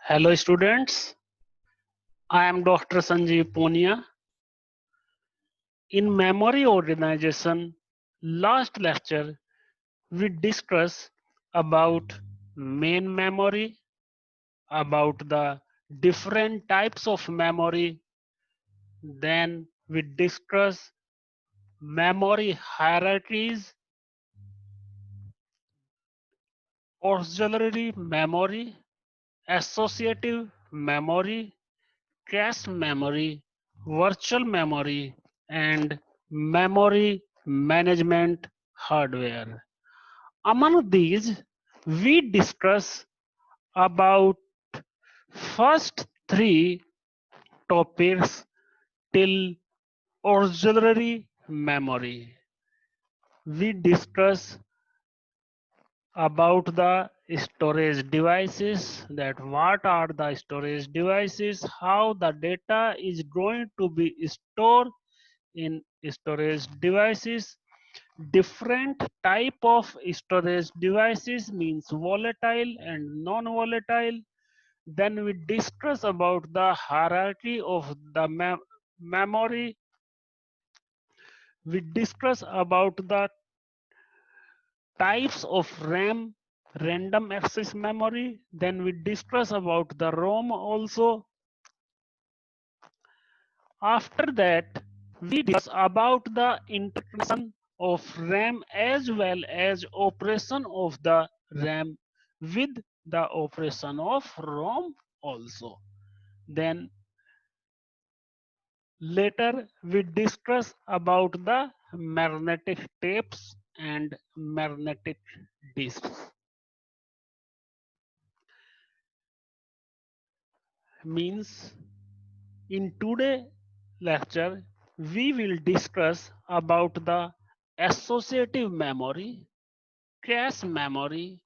Hello students, I am Dr. Sanjeev Punia. In memory organization, last lecture we discussed about main memory, about the different types of memory. Then we discuss memory hierarchies, auxiliary memory, associative memory, cache memory, virtual memory, and memory management hardware. Among these, we discuss about first three topics till auxiliary memory. We discuss about the storage devices, that what are the storage devices, how the data is going to be stored in storage devices, different type of storage devices means volatile and non-volatile. Then we discuss about the hierarchy of the memory. We discuss about the types of RAM, random access memory. Then we discuss about the ROM also. After that, we discuss about the integration of RAM as well as operation of the RAM with the operation of ROM also. Then later we discuss about the magnetic tapes and magnetic disks. Means in today's lecture, we will discuss about the associative memory, cache memory,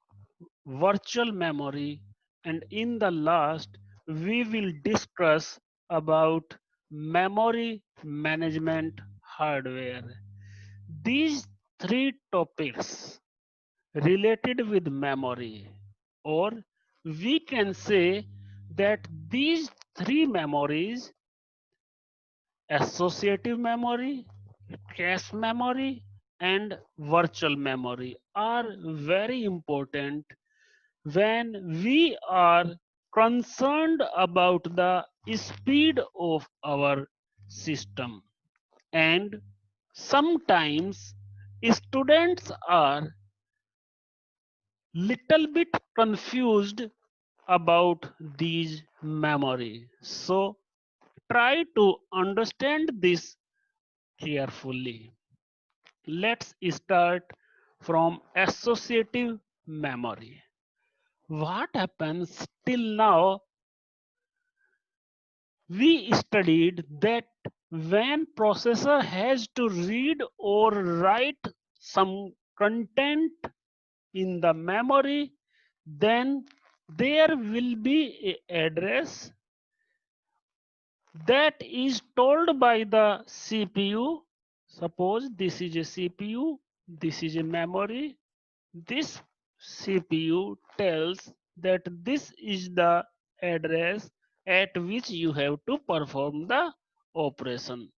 virtual memory, and in the last, we will discuss about memory management hardware. These three topics related with memory, or we can say that these three memories, associative memory, cache memory, and virtual memory, are very important when we are concerned about the speed of our system. And sometimes students are little bit confused about these memory. So try to understand this carefully. Let's start from associative memory. What happens till now? We studied that when processor has to read or write some content in the memory, then there will be a address that is told by the CPU. Suppose this is a CPU, this is a memory. This CPU tells that this is the address at which you have to perform the operation.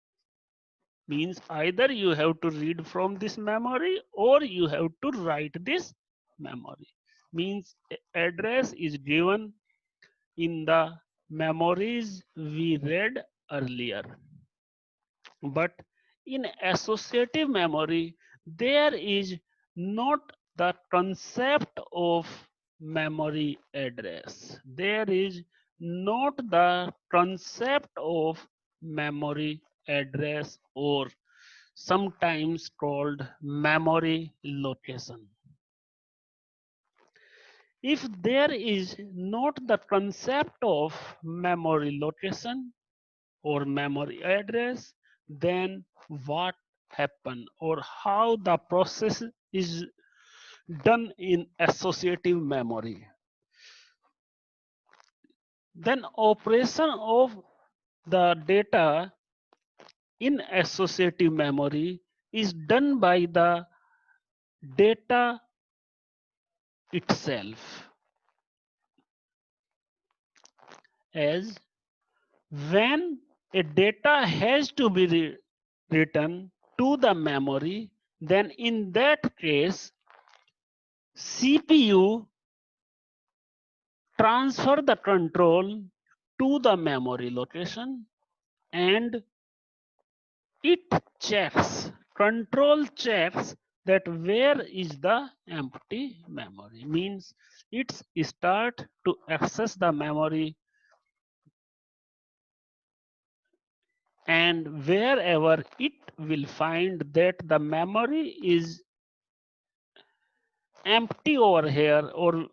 Means either you have to read from this memory or you have to write this memory. Means address is given in the memories we read earlier. But in associative memory, there is not the concept of memory address. There is not the concept of memory address, or sometimes called memory location. If there is not the concept of memory location or memory address, then what happen or how the process is done in associative memory? Then operation of the data in associative memory is done by the data itself. as when a data has to be written to the memory, then in that case, CPU transfer the control to the memory location and it control checks that where is the empty memory, means it's start to access the memory, and wherever it will find that the memory is empty over here or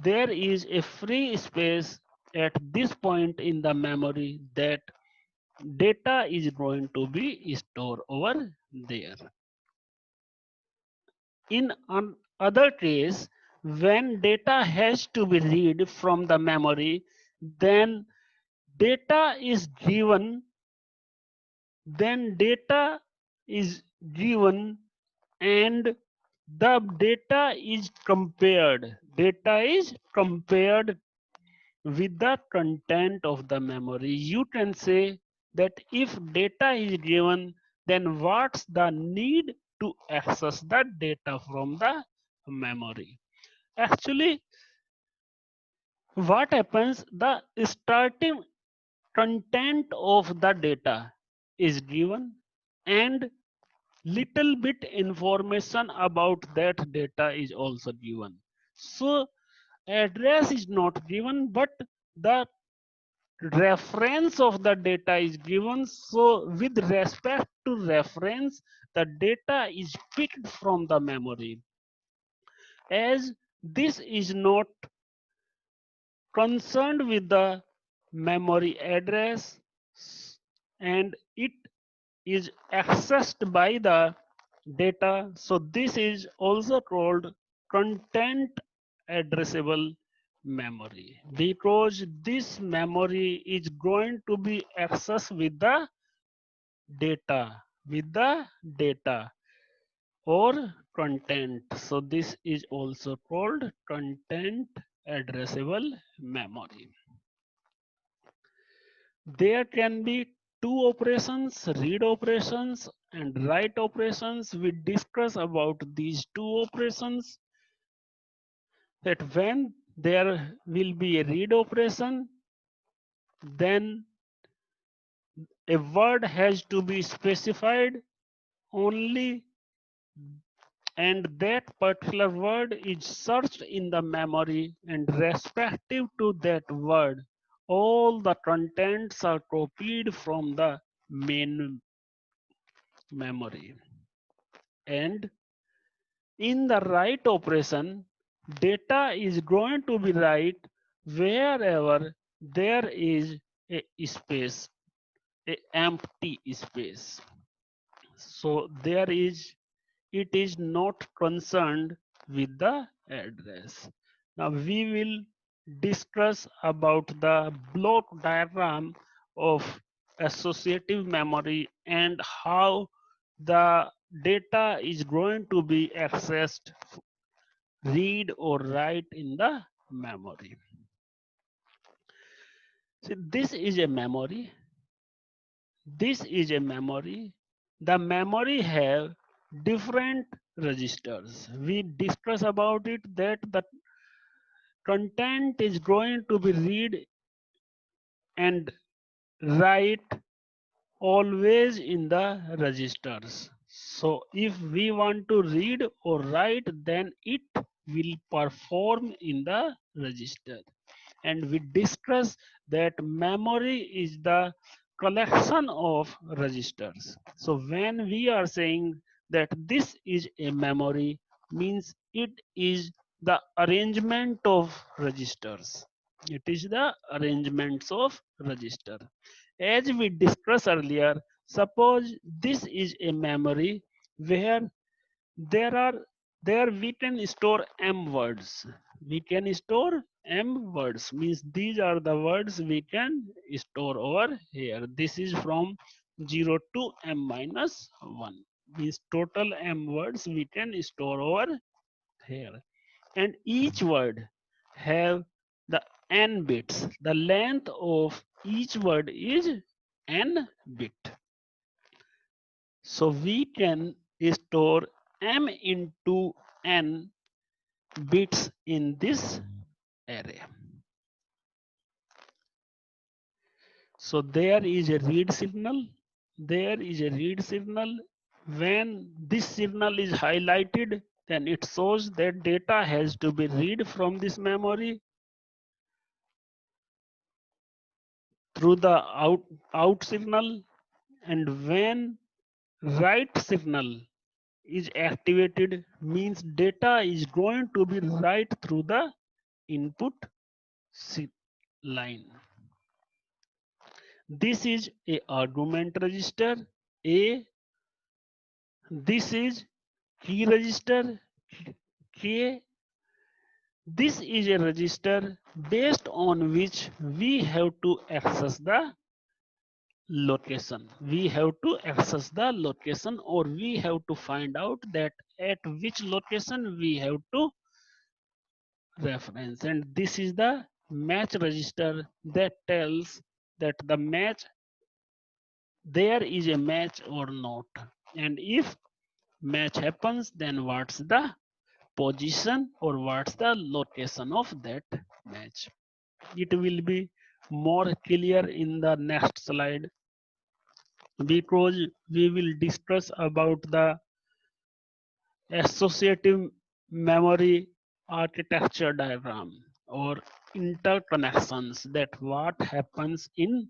there is a free space at this point in the memory, that data is going to be stored over there. In other case, when data has to be read from the memory, then data is given, then data is given and the data is compared. Data is compared with the content of the memory. You can say that if data is given, then what's the need to access the data from the memory? Actually, what happens, the starting content of the data is given and little bit information about that data is also given. So address is not given, but the reference of the data is given. So with respect to reference, the data is picked from the memory. As this is not concerned with the memory address and it is accessed by the data, so this is also called content addressable memory, because this memory is going to be accessed with the data or content. So this is also called content addressable memory. There can be two operations, read operations and write operations. We discuss about these two operations, that when there will be a read operation, then a word has to be specified only, and that particular word is searched in the memory, and respective to that word, all the contents are copied from the main memory. And in the write operation, data is going to be write wherever there is a space, a empty space. So there is, it is not concerned with the address. Now we will discuss about the block diagram of associative memory and how the data is going to be accessed, read or write in the memory. So this is a memory. This is a memory. The memory have different registers. We discuss about it that the content is going to be read and write always in the registers. So if we want to read or write, then it will perform in the register. And we discuss that memory is the collection of registers. So when we are saying that this is a memory, means it is the arrangement of registers. It is the arrangements of register. As we discussed earlier, suppose this is a memory where there are, there we can store m words. We can store m words, means these are the words we can store over here. This is from 0 to m minus 1, means total m words we can store over here, and each word have the n bits. The length of each word is n bit. So we can store m into n bits in this array. So there is a read signal. There is a read signal. When this signal is highlighted, then it shows that data has to be read from this memory through the out signal. And when write signal is activated, means data is going to be right through the input line. This is a argument register A. This is key register K. This is a register based on which we have to access the location. We have to access the location, or we have to find out that at which location we have to reference. And this is the match register that tells that the match, there is a match or not. And if match happens, then what's the position or what's the location of that match. It will be more clear in the next slide, because we will discuss about the associative memory architecture diagram or interconnections, that what happens in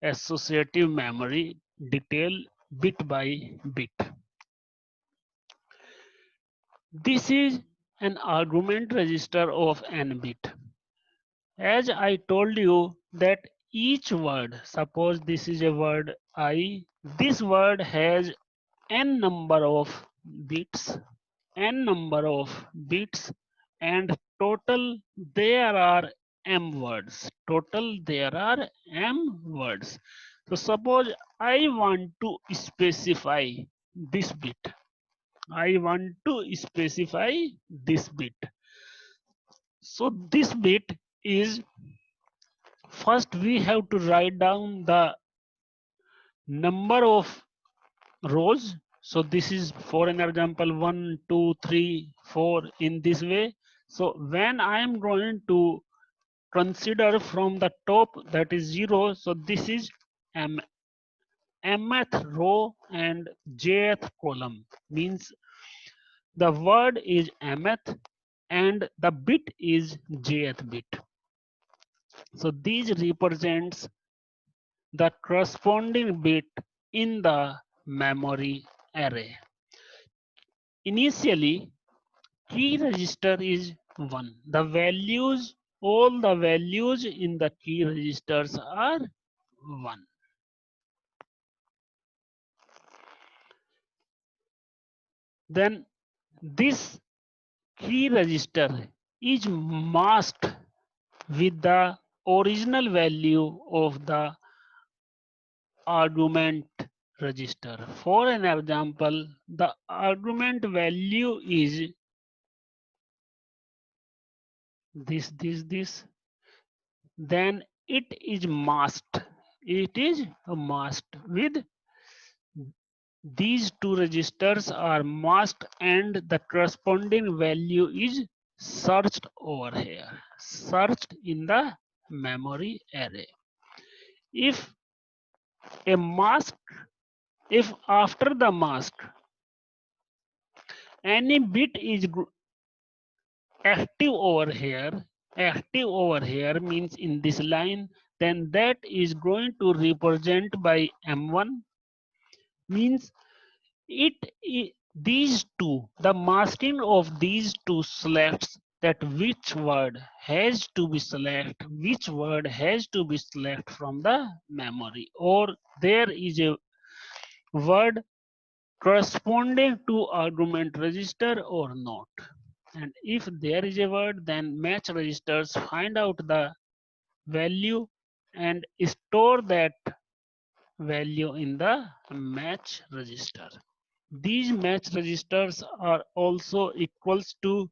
associative memory detail bit by bit. This is an argument register of n bit. As I told you that each word, suppose this is a word I, this word has n number of bits, and total there are m words. Total there are m words. So suppose I want to specify this bit. I want to specify this bit. So this bit is, first we have to write down the number of rows. So this is, for an example, 1 2 3 4 in this way. So when I am going to consider from the top, that is 0, so this is mth row and jth column, means the word is mth and the bit is jth bit. So these represents the corresponding bit in the memory array. Initially, key register is 1. The values, all the values in the key registers are 1. Then this key register is masked with the original value of the argument register. For an example, the argument value is this, then it is masked. It is masked with these two registers are masked, and the corresponding value is searched over here, searched in the memory array. If a mask, if after the mask any bit is active over here means in this line, then that is going to represent by m1, means these two, the masking of these two selects that which word has to be select from the memory, or there is a word corresponding to argument register or not. And if there is a word, then match registers find out the value and store that value in the match register. These match registers are also equals to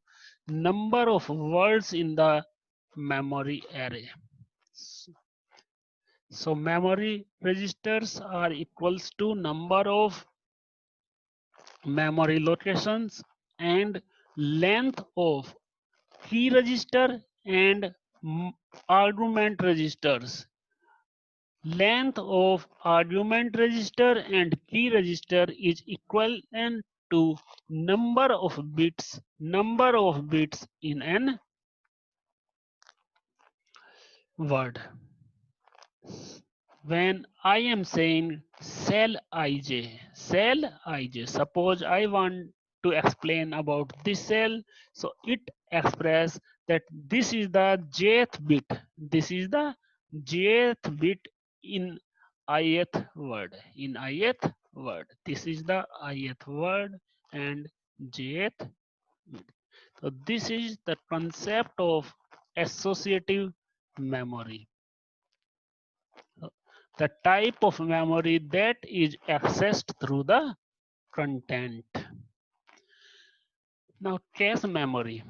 number of words in the memory array. So memory registers are equals to number of memory locations and length of key register and argument registers. Length of argument register and key register is equivalent to number of bits in an word. When I am saying cell ij, suppose I want to explain about this cell, so it express that this is the jth bit. This is the jth bit in ith word. In ith word, this is the ith word and jth bit. So this is the concept of associative memory, the type of memory that is accessed through the content. Now, cache memory.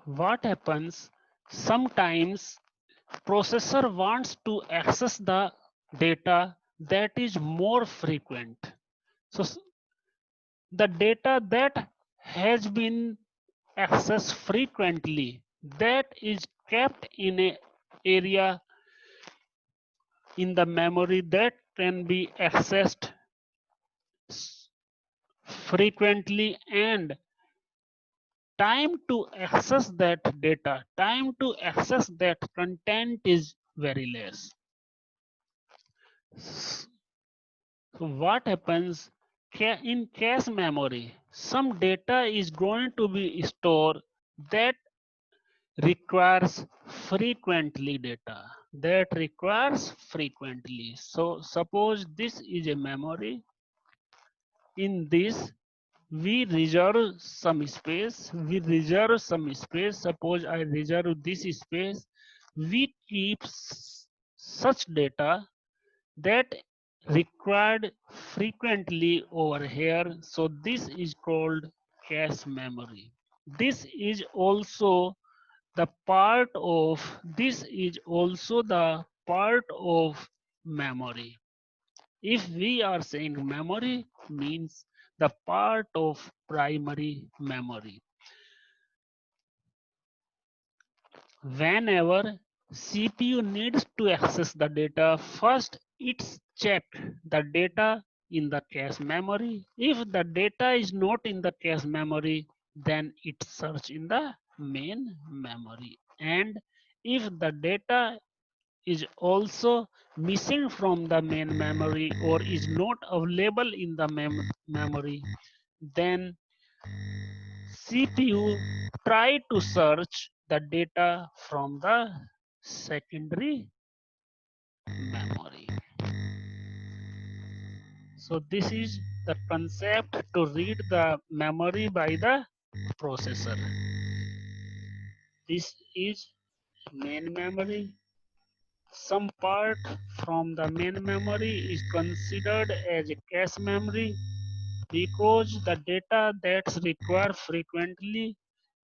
What happens? Sometimes processor wants to access the data that is more frequent. So the data that has been accessed frequently, that is kept in a area in the memory that can be accessed frequently, and time to access that data, time to access that content is very less. So what happens in cache memory? Some data is going to be stored that requires frequently data, that requires frequently. So suppose this is a memory. In this we reserve some space, suppose I reserve this space. We keep such data that required frequently over here, so this is called cache memory. This is also the part of memory. If we are saying memory, means the part of primary memory. Whenever CPU needs to access the data, first it's check the data in the cache memory. If the data is not in the cache memory, then it search in the main memory. And if the data is also missing from the main memory or is not available in the memory, then CPU try to search the data from the secondary memory. So this is the concept to read the memory by the processor. This is main memory. Some part from the main memory is considered as a cache memory because the data that's required frequently,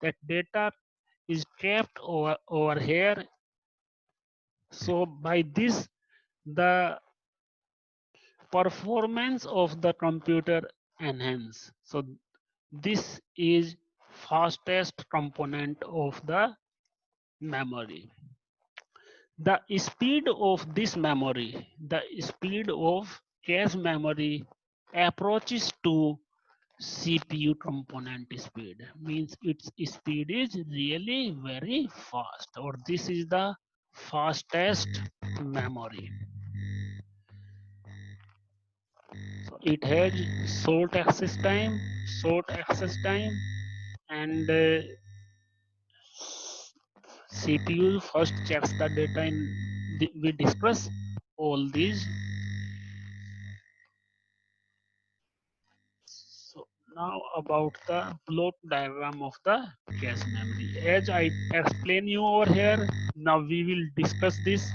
that data is kept over here. So by this, the performance of the computer enhance. So this is fastest component of the memory. The speed of this memory, the speed of cache memory approaches to CPU component speed, means its speed is really very fast, or this is the fastest memory. So it has short access time, and CPU first checks the data in we discuss all these. So now about the block diagram of the cache memory. As I explain you over here, now we will discuss this.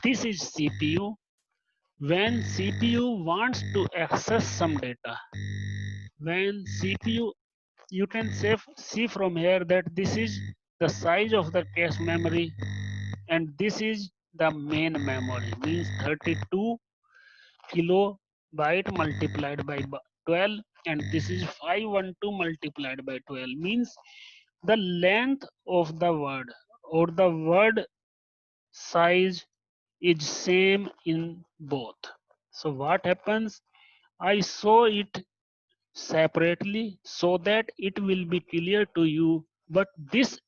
This is CPU. When CPU wants to access some data, when CPU you can see from here that this is the size of the cache memory, and this is the main memory, means 32 kilobyte multiplied by 12, and this is 512 multiplied by 12, means the length of the word or the word size is same in both. So what happens, I show it separately so that it will be clear to you, but this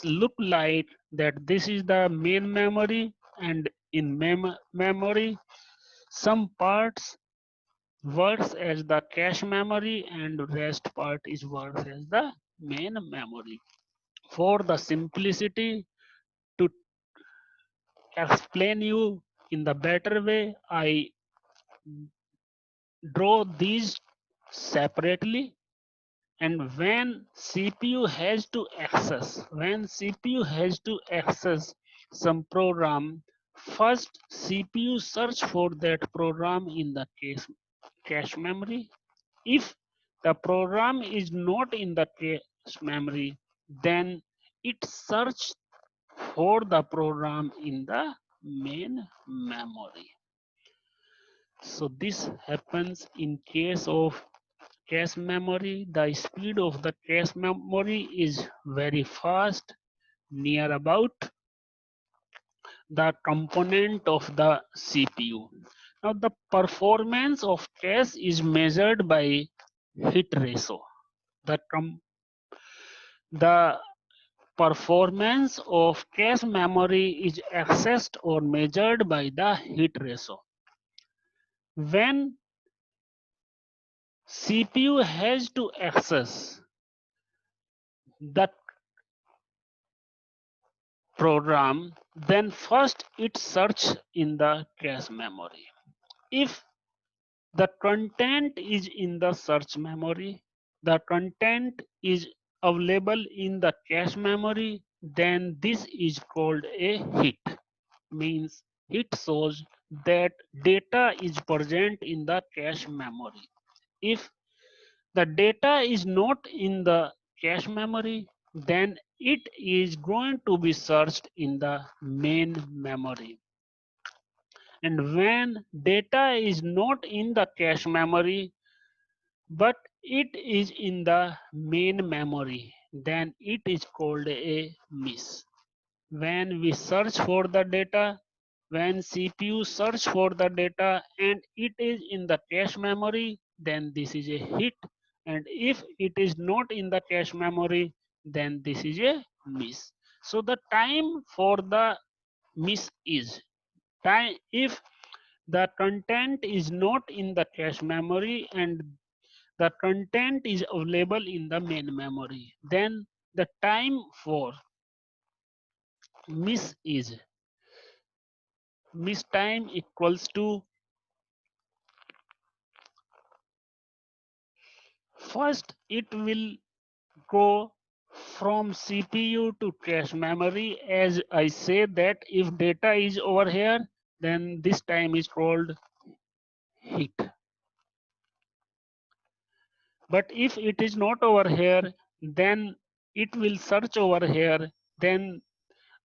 look like that this is the main memory, and in memory some parts works as the cache memory and rest part is works as the main memory. For the simplicity to explain you in the better way, I draw these separately. And when CPU has to access some program, first CPU search for that program in the cache memory. If the program is not in the cache memory, then it search for the program in the main memory. So this happens in case of cache memory. The speed of the cache memory is very fast, near about the component of the CPU. Now the performance of cache is measured by hit ratio. The performance of cache memory is accessed or measured by the hit ratio. When CPU has to access the program, then first it search in the cache memory. If the content is in the search memory, the content is available in the cache memory, then this is called a hit. Means it shows that data is present in the cache memory. If the data is not in the cache memory, then it is going to be searched in the main memory. And when data is not in the cache memory, but it is in the main memory, then it is called a miss. When we search for the data, when CPU search for the data and it is in the cache memory, then this is a hit. And if it is not in the cache memory, then this is a miss. So the time for the miss is time if the content is not in the cache memory and the content is available in the main memory, then the time for miss is miss time equals to first it will go from CPU to cache memory. As I say that if data is over here, then this time is called hit. But if it is not over here, then it will search over here, then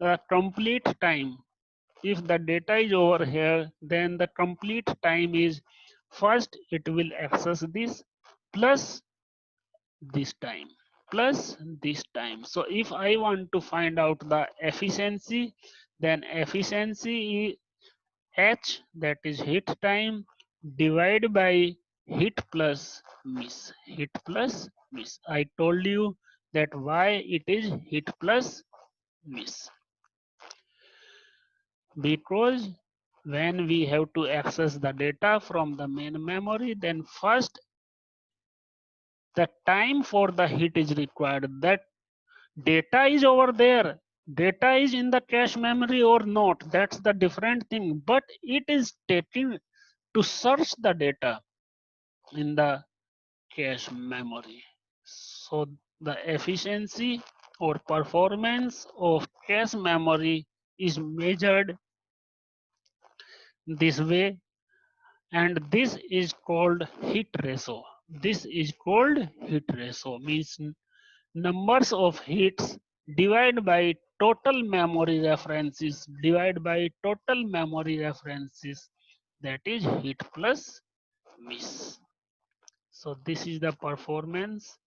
the complete time. If the data is over here, then the complete time is first it will access this plus this time plus this time. So if I want to find out the efficiency, then efficiency is h, that is hit time, divided by hit plus miss. I told you that why it is hit plus miss, because when we have to access the data from the main memory, then first the time for the hit is required. That data is over there, data is in the cache memory or not, that's the different thing, but it is taking to search the data in the cache memory. So the efficiency or performance of cache memory is measured this way, and this is called hit ratio. This is called hit ratio, means numbers of hits divided by total memory references, divided by total memory references, that is hit plus miss. So this is the performance.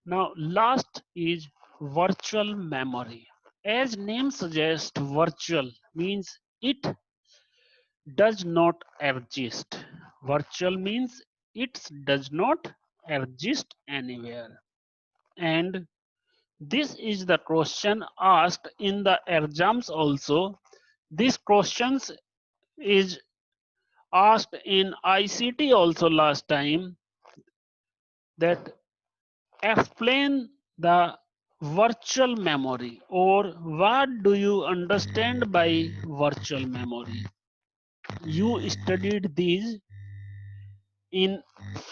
Now last is virtual memory. As name suggests, virtual means it does not exist. Virtual means it does not exist anywhere. And this is the question asked in the exams also. This questions is asked in ICT also last time, that explain the virtual memory, or what do you understand by virtual memory. You studied these in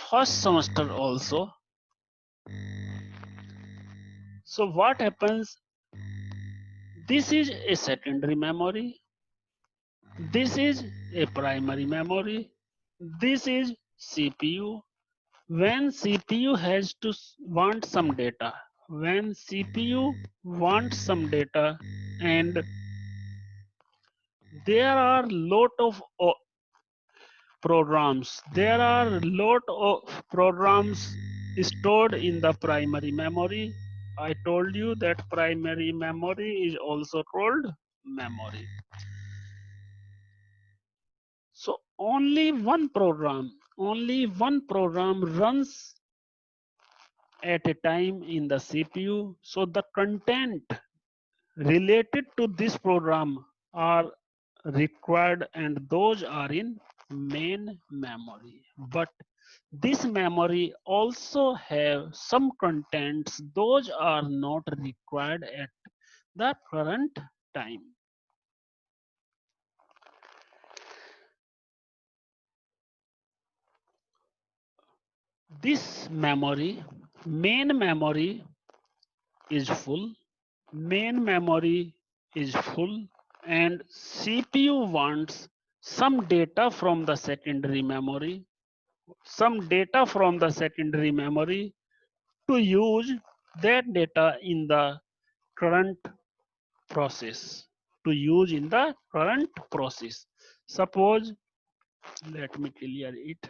first semester also. So what happens, this is a secondary memory, this is a primary memory, this is CPU. When CPU has to want some data, when CPU wants some data, and there are lot of programs, there are lot of programs stored in the primary memory. I told you that primary memory is also called memory. So only one program runs at a time in the CPU. So the content related to this program are required, and those are in main memory. But this memory also have some contents, those are not required at the current time. This memory, main memory is full, main memory is full, and CPU wants some data from the secondary memory, some data from the secondary memory to use that data in the current process, to use in the current process. Suppose, let me clear it.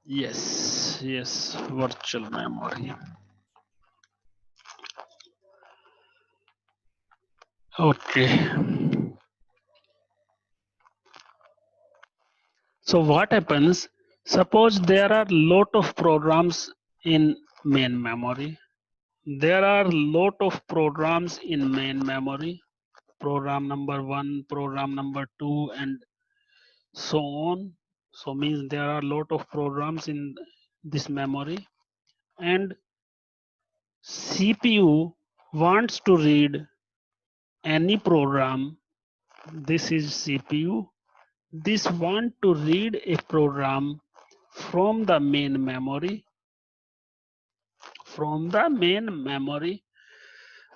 Yes, virtual memory. Okay. So what happens? Suppose there are lot of programs in main memory. There are lot of programs in main memory. Program number one, program number two, and so on. So means there are lot of programs in this memory, and CPU wants to read any program. This is CPU. This want to read a program from the main memory, from the main memory,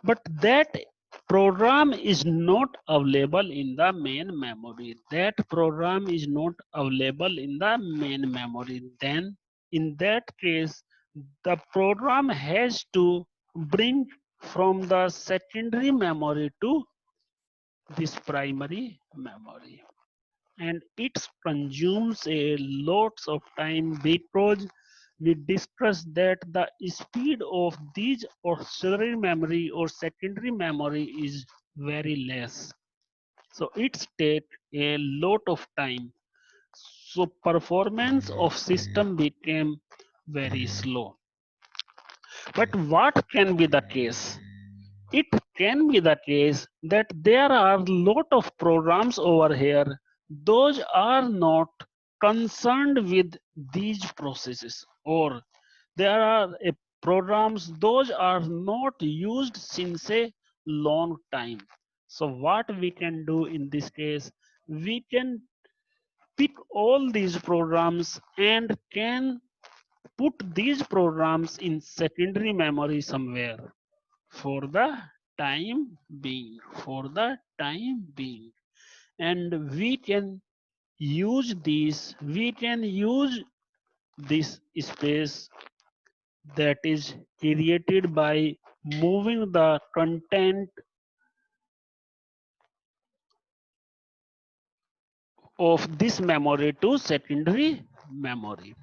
but that program is not available in the main memory. That program is not available in the main memory. Then in that case, the program has to bring from the secondary memory to this primary memory, and it consumes a lots of time, because we discussed that the speed of these auxiliary memory or secondary memory is very less, so it's take a lot of time, so performance of system became very slow. But what can be the case? It can be the case that there are lot of programs over here, those are not concerned with these processes, or there are programs those are not used since a long time. So what we can do in this case, we can pick all these programs and can put these programs in secondary memory somewhere for the time being, and we can use this space that is created by moving the content of this memory to secondary memory.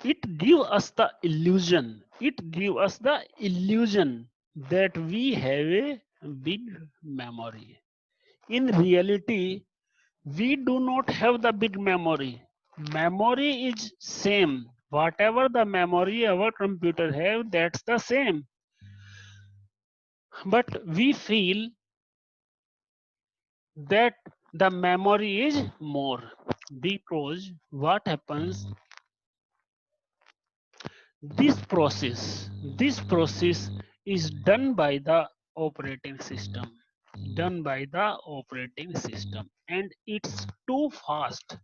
It gives us the illusion that we have a big memory. In reality, we do not have the big memory. Memory is same. Whatever the memory our computer have, that's the same. But we feel that the memory is more, because what happens, this process is done by the operating system, and it's too fast.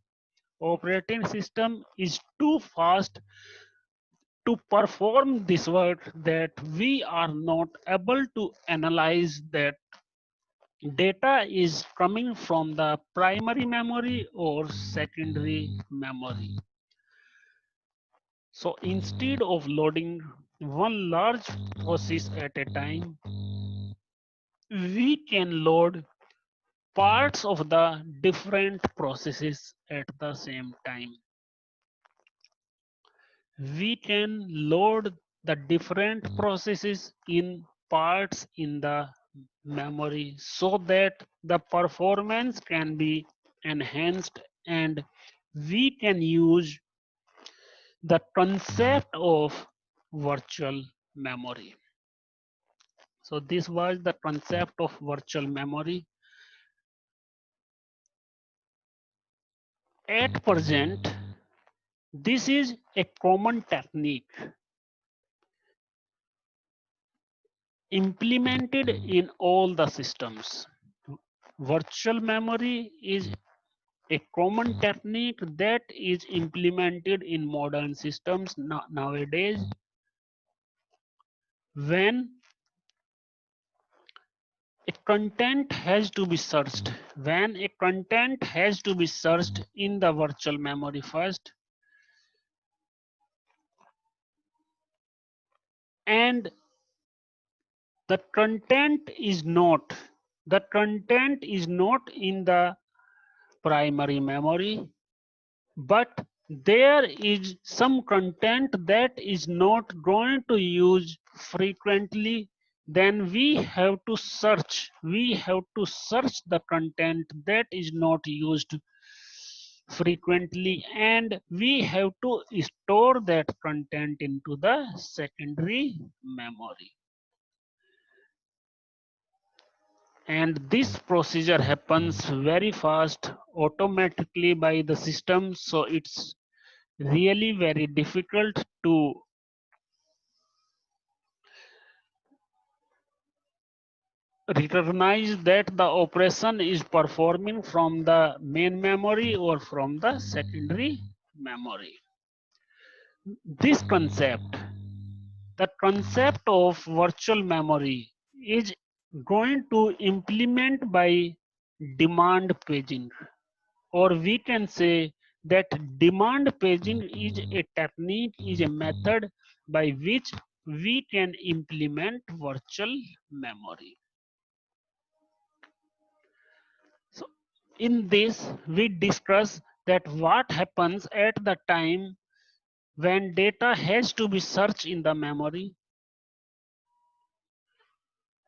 Operating system is too fast to perform this work that we are not able to analyze that data is coming from the primary memory or secondary memory. So instead of loading one large process at a time, we can load parts of the different processes at the same time. We can load the different processes in parts in the memory so that the performance can be enhanced, and we can use the concept of virtual memory. So this was the concept of virtual memory. At present, this is a common technique implemented in all the systems. Virtual memory is a common technique that is implemented in modern systems nowadays. When a content has to be searched, in the virtual memory first, and the content is not in the primary memory, but there is some content that is not going to use frequently, then we have to search the content that is not used frequently, and we have to store that content into the secondary memory. And this procedure happens very fast automatically by the system, so it's really very difficult to recognize that the operation is performing from the main memory or from the secondary memory. This concept, the concept of virtual memory, is going to implement by demand paging, or we can say that demand paging is a technique, is a method by which we can implement virtual memory. So in this, we discuss that what happens at the time when data has to be searched in the memory,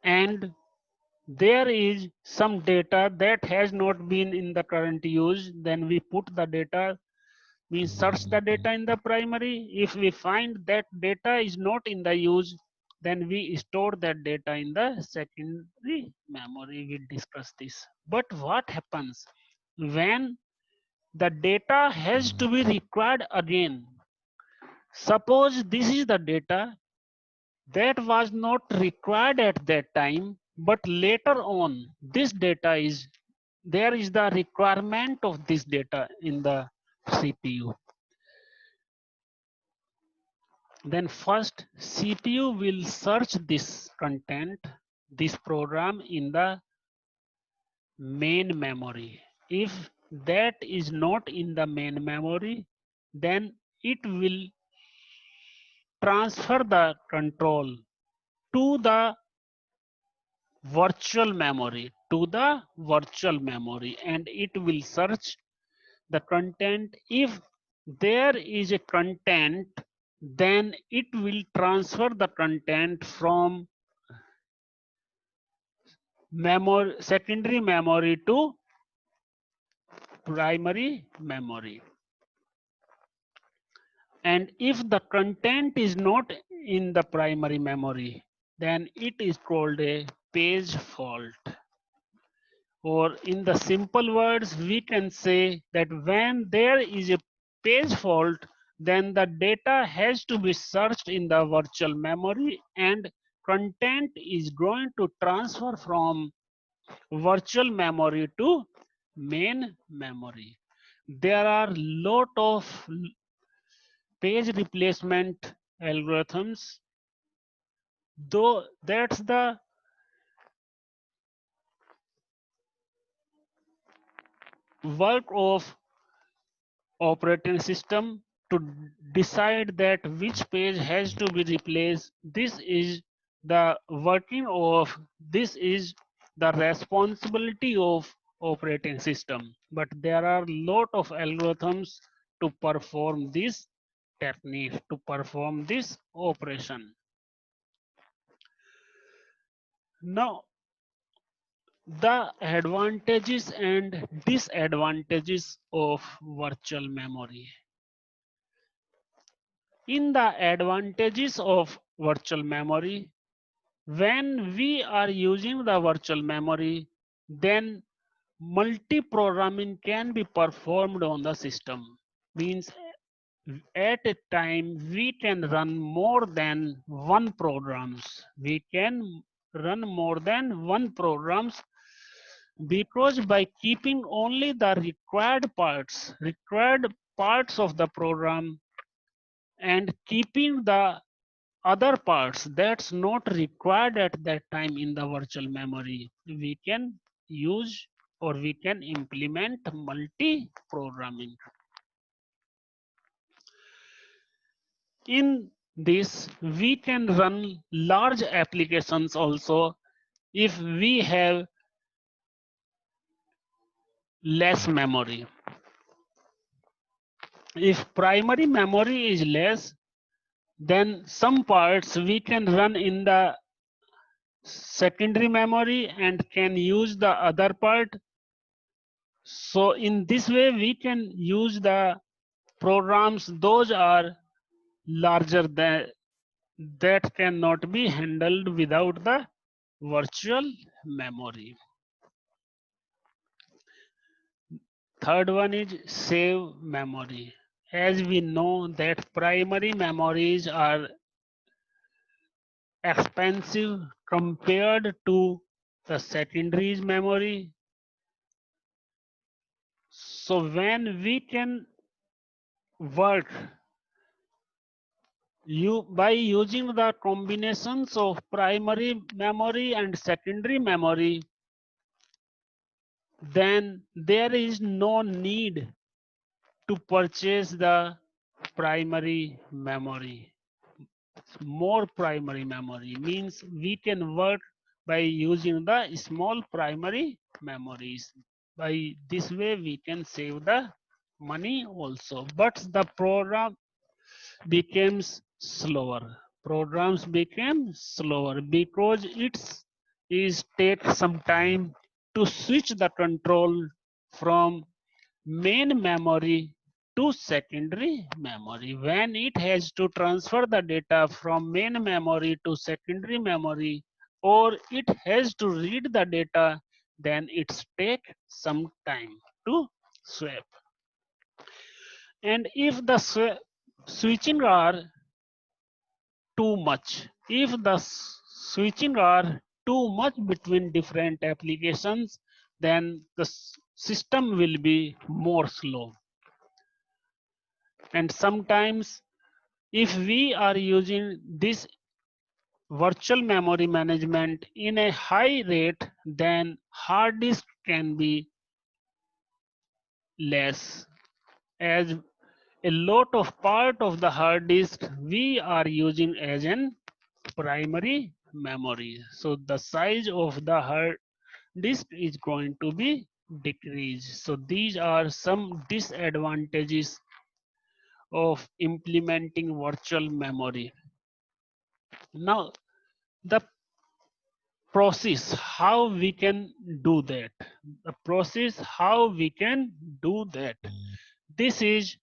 and there is some data that has not been in the current use, then we put the data, we search the data in the primary. If we find that data is not in the use, then we store that data in the secondary memory. We discuss this. But what happens when the data has to be required again? Suppose this is the data that was not required at that time, but later on this data is, there is the requirement of this data in the CPU. Then first CPU will search this content, this program in the main memory. If that is not in the main memory, then it will transfer the control to the virtual memory, and it will search the content. If there is a content, then it will transfer the content from memory, secondary memory to primary memory. And if the content is not in the primary memory, then it is called a page fault. Or in the simple words, we can say that when there is a page fault, then the data has to be searched in the virtual memory and content is going to transfer from virtual memory to main memory. There are lot of page replacement algorithms, though that's the work of operating system to decide that which page has to be replaced. This is the working of, this is the responsibility of operating system, but there are lot of algorithms to perform this technique, to perform this operation. Now the advantages and disadvantages of virtual memory. In the advantages of virtual memory, when we are using the virtual memory, then multi-programming can be performed on the system. Means at a time we can run more than one programs. We can run more than one programs because by keeping only the required parts of the program and keeping the other parts that's not required at that time in the virtual memory, we can use or we can implement multi-programming. In this, we can run large applications also if we have less memory. If primary memory is less, then some parts we can run in the secondary memory and can use the other part. So in this way, we can use the programs, those are larger than that cannot be handled without the virtual memory. Third one is save memory. As we know that primary memories are expensive compared to the secondary memory. So when we can work by using the combinations of primary memory and secondary memory, then there is no need to purchase the primary memory. More primary memory means we can work by using the small primary memories. By this way, we can save the money also, but the program becomes slower. Programs became slower because it's is take some time to switch the control from main memory to secondary memory. When it has to transfer the data from main memory to secondary memory, or it has to read the data, then it's take some time to swap. And if the switching are too much, if the switching are too much between different applications, then the system will be more slow. And sometimes if we are using this virtual memory management in a high rate, then hard disk can be less, as a lot of part of the hard disk we are using as an primary memory. So the size of the hard disk is going to be decreased. So these are some disadvantages of implementing virtual memory. Now the process how we can do that. The process how we can do that. This is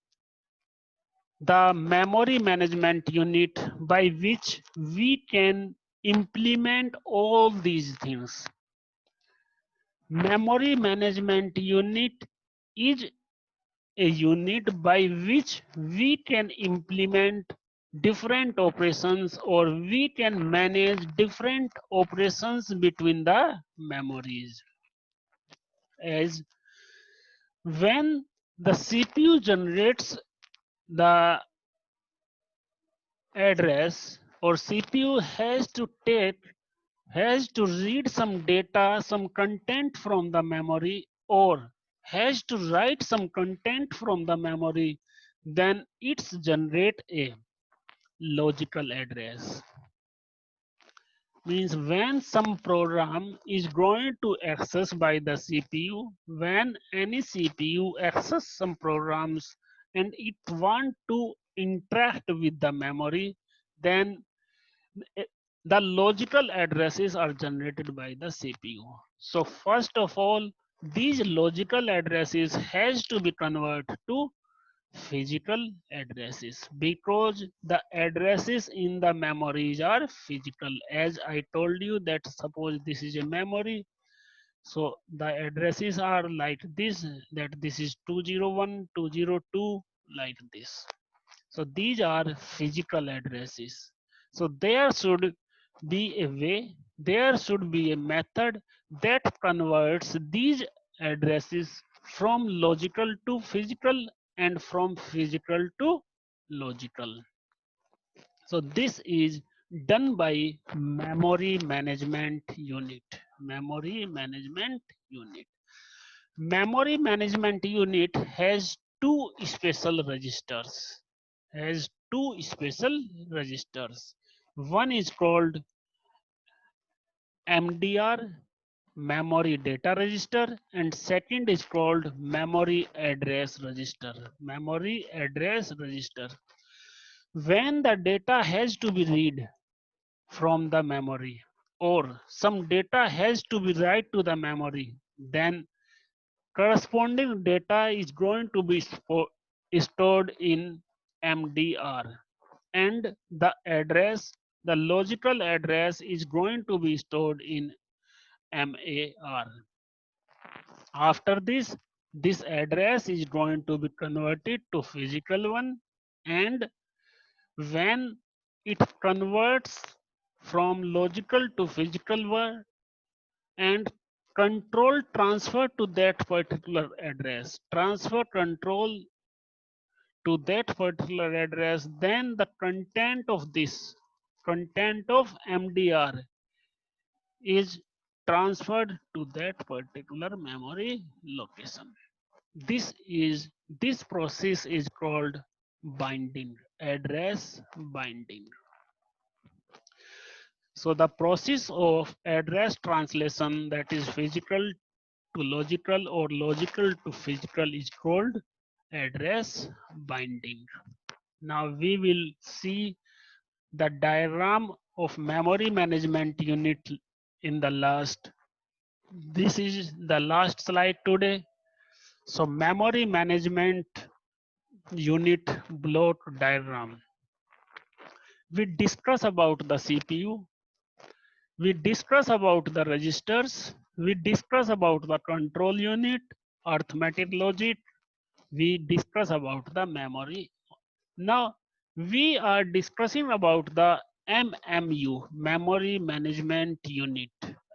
the memory management unit by which we can implement all these things. Memory management unit is a unit by which we can implement different operations, or we can manage different operations between the memories. As when the CPU generates the address, or CPU has to read some data, some content from the memory, or has to write some content from the memory, then it's generate a logical address. Means when some program is going to access by the CPU, when any CPU access some programs and it want to interact with the memory, then eh, the logical addresses are generated by the CPU. So first of all, these logical addresses has to be converted to physical addresses, because the addresses in the memories are physical. As I told you that suppose this is a memory, so the addresses are like this, that this is 201, 202, like this. So these are physical addresses. So there should be a way, there should be a method that converts these addresses from logical to physical and from physical to logical. So this is done by memory management unit. Memory management unit. Memory management unit has two special registers. Has two special registers. One is called MDR, memory data register, and second is called memory address register. Memory address register. When the data has to be read from the memory, or some data has to be write to the memory, then corresponding data is going to be stored in MDR, and the address, the logical address is going to be stored in MAR. After this address is going to be converted to physical one, and when it converts from logical to physical one, and control transfer to that particular address, transfer control to that particular address, then the content of this, content of MDR, is transferred to that particular memory location. This process is called binding, address binding. So the process of address translation, that is physical to logical or logical to physical, is called address binding. Now we will see the diagram of memory management unit in the last. This is the last slide today. So memory management unit block diagram. We discuss about the CPU, we discuss about the registers, we discuss about the control unit, arithmetic logic, we discuss about the memory. Now we are discussing about the MMU, memory management unit.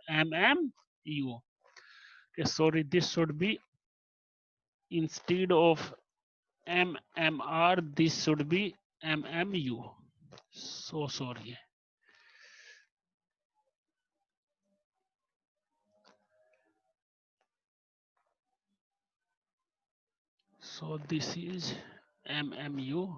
MMU. Okay, sorry, this should be instead of MMR, this should be MMU. So sorry. So this is MMU.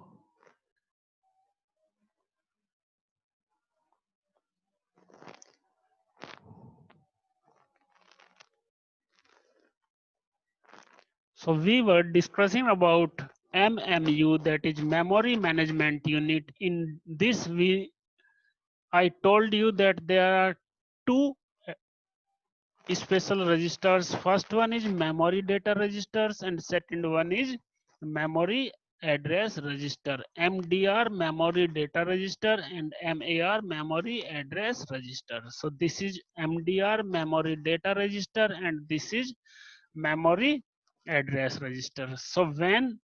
So we were discussing about MMU, that is memory management unit. In this I told you that there are two special registers. First one is memory data registers and second one is memory address register. MDR, memory data register, and MAR, memory address register. So this is MDR, memory data register, and this is memory address register. So when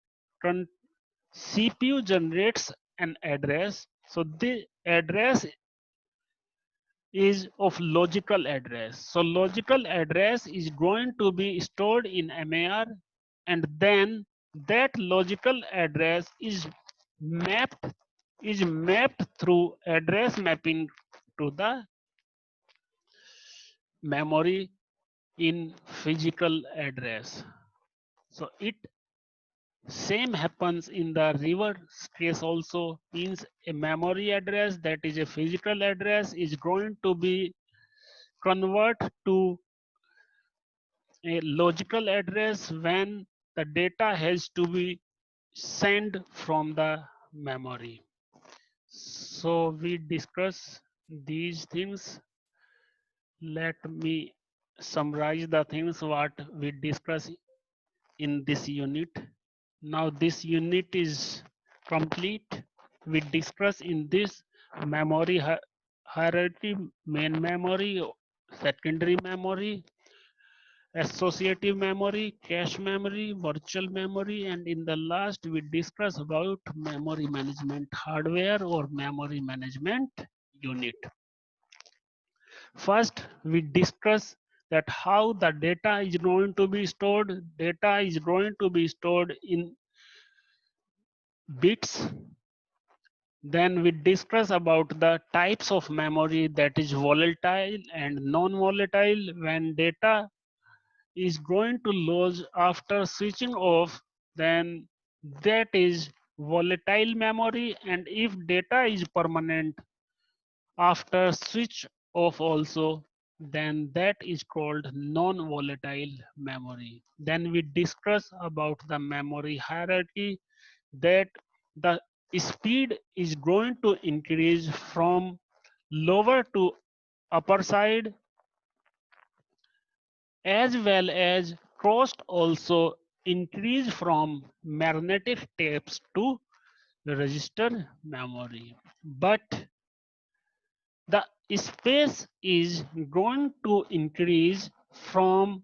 CPU generates an address, so the address is of logical address. So logical address is going to be stored in MAR, and then that logical address mapped through address mapping to the memory in physical address. So it same happens in the reverse case also, means a memory address that is a physical address is going to be convert to a logical address when the data has to be sent from the memory. So we discuss these things. Let me summarize the things what we discuss in this unit. Now this unit is complete. We discuss in this memory hierarchy, main memory, secondary memory, associative memory, cache memory, virtual memory, and in the last we discuss about memory management hardware or memory management unit. First, we discuss that how the data is going to be stored. Data is going to be stored in bits. Then we discuss about the types of memory, that is volatile and non-volatile. When data is going to lose after switching off, then that is volatile memory, and if data is permanent after switch off also, then that is called non-volatile memory. Then we discuss about the memory hierarchy, that the speed is going to increase from lower to upper side, as well as cost also increase from magnetic tapes to register memory. But the space is going to increase from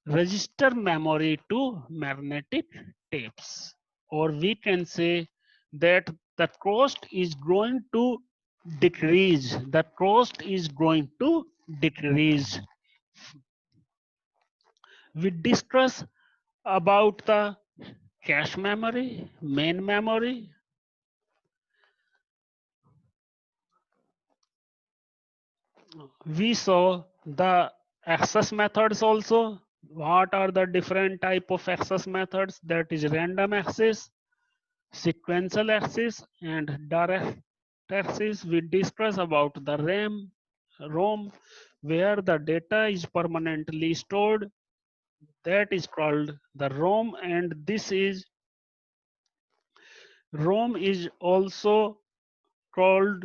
register memory to magnetic tapes, or we can say that the cost is going to decrease. The cost is going to decrease. We discuss about the cache memory, main memory. We saw the access methods also. What are the different type of access methods? That is random access, sequential access, and direct access. We discuss about the ROM, where the data is permanently stored. That is called the ROM, and this is ROM is also called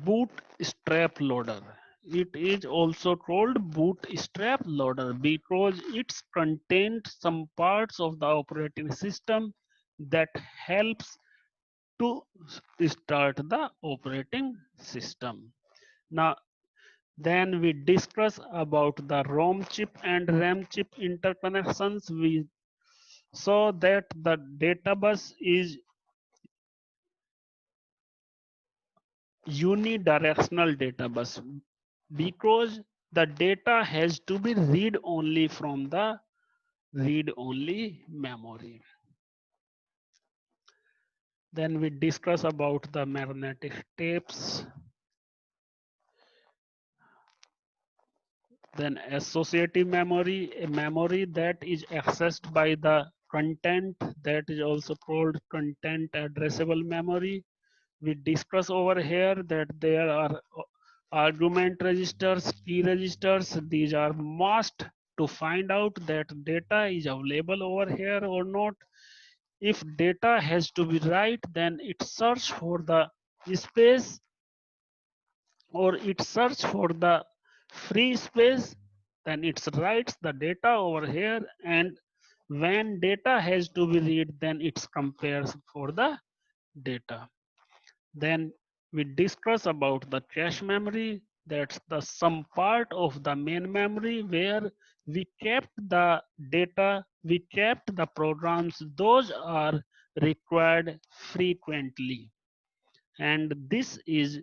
bootstrap loader. It is also called bootstrap loader because it contains some parts of the operating system that helps to start the operating system. Now, then we discuss about the ROM chip and RAM chip interconnections. We saw that the data bus is unidirectional data bus because the data has to be read only from the read-only memory. Then we discuss about the magnetic tapes. Then associative memory, a memory that is accessed by the content, that is also called content addressable memory. We discuss over here that there are argument registers, key registers. These are must to find out that data is available over here or not. If data has to be right, then it search for the space or it search for the free space, then it writes the data over here, and when data has to be read, then it compares for the data. Then we discuss about the cache memory. That's the some part of the main memory where we kept the data, we kept the programs, those are required frequently. And this is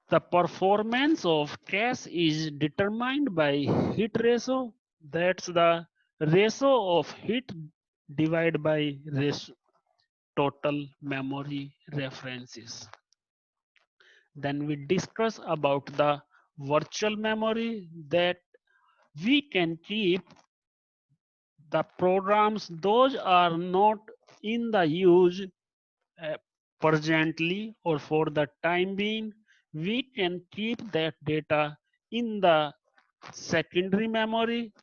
the performance of cache is determined by hit ratio. That's the ratio of hit divided by ratio, total memory references. Then we discuss about the virtual memory that we can keep the programs, those are not in the use uh, presently or for the time being. We can keep that data in the secondary memory,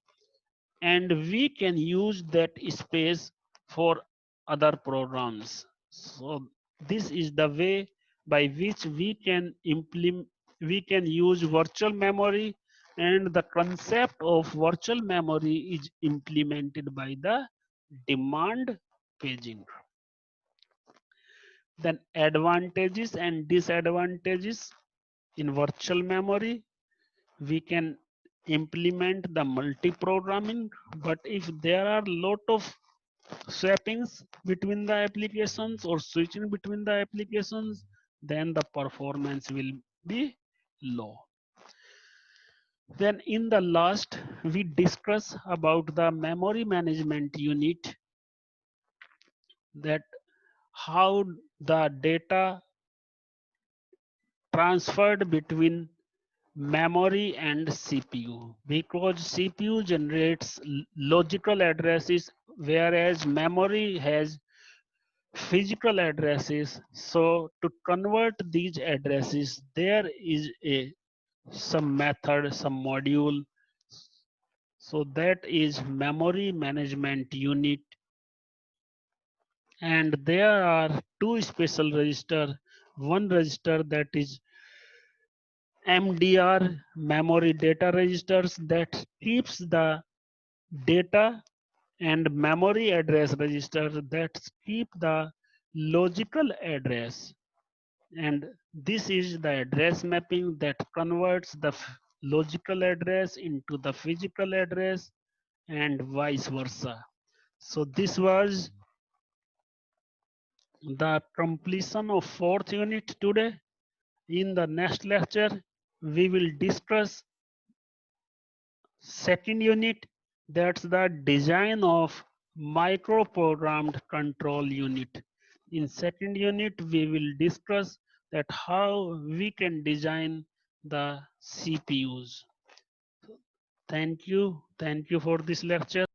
and we can use that space for other programs. So this is the way by which we can use virtual memory, and the concept of virtual memory is implemented by the demand paging. Then advantages and disadvantages in virtual memory, we can implement the multi-programming, but if there are lot of swappings between the applications or switching between the applications, then the performance will be low. Then in the last, we discuss about the memory management unit, that how the data transferred between memory and CPU, because CPU generates logical addresses whereas memory has physical addresses. So to convert these addresses, there is a some method, some module. So that is memory management unit, and there are two special register. One register that is MDR, memory data registers, that keeps the data, and memory address register that keep the logical address. And this is the address mapping that converts the logical address into the physical address and vice versa. So this was the completion of fourth unit today. In the next lecture, we will discuss second unit, that's the design of microprogrammed control unit. In second unit, we will discuss that how we can design the CPUs. Thank you for this lecture.